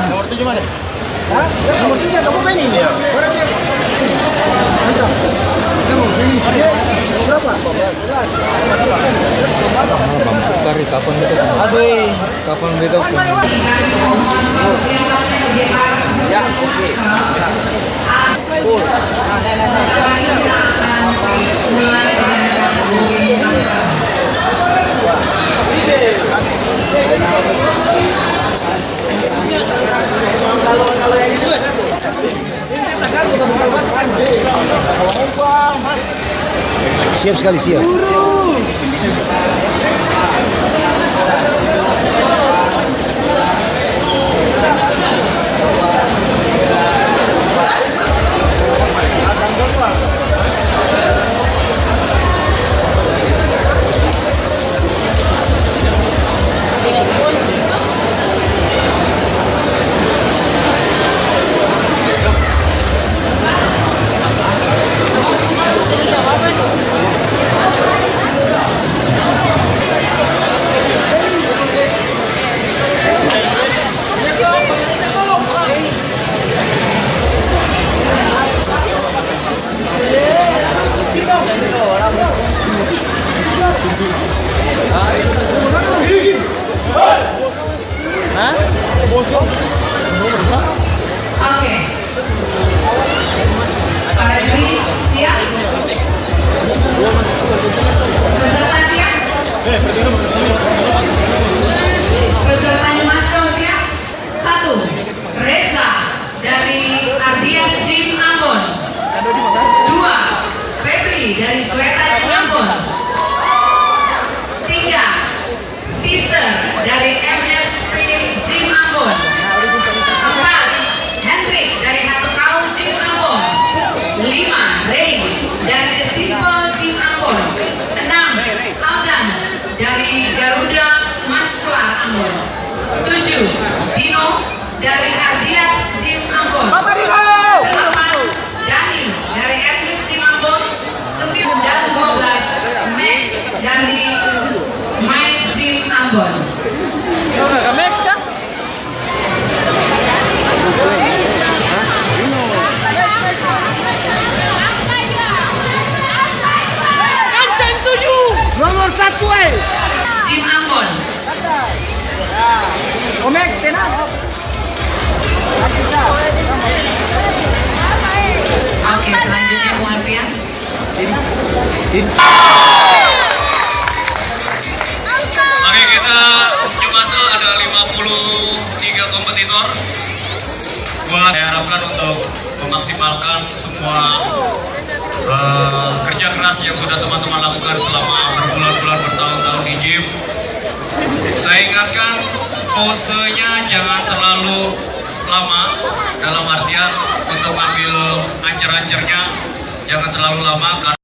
Nomor 7 mana? Hah? Nomor 7 kamu kan ini ya? Berarti mantap. Kamu ini berapa? Bang Pukari kapan gitu? Aduh, kapan gitu? Ya, oke. Bisa. Kalau yang itu siap sekali, siap. Oke. Para juri siap? Peserta siap? Pesertanya masuk siap? 1. Reza dari Ardias Jim Ambon. 2. Febri dari Sweta Jim Ambon. 3. Teaser dari MSP Jim Ambon. 4. Hendrik dari Hatukau Jim Ambon. 5. Ray dari The Simple Jim Ambon. 6. Aldan dari Garuda Masklar Ambon. 7. Dino dari Ardias Jim Ambon. 8. Dani dari Atlas Jim Ambon. 9 dan 12. Max dari Mike Jim Ambon. Max kah? Nomor 1 Jim Ambon. Omek, tenang. Oke, selanjutnya Bu Alfian. Oke, kita Jumasel ada 53 kompetitor. Saya harapkan untuk memaksimalkan semua kerja keras yang sudah teman-teman lakukan selama berbulan-bulan, bertahun-tahun di gym. Saya ingatkan posenya jangan terlalu lama, dalam artian untuk ambil ancer-ancernya jangan terlalu lama.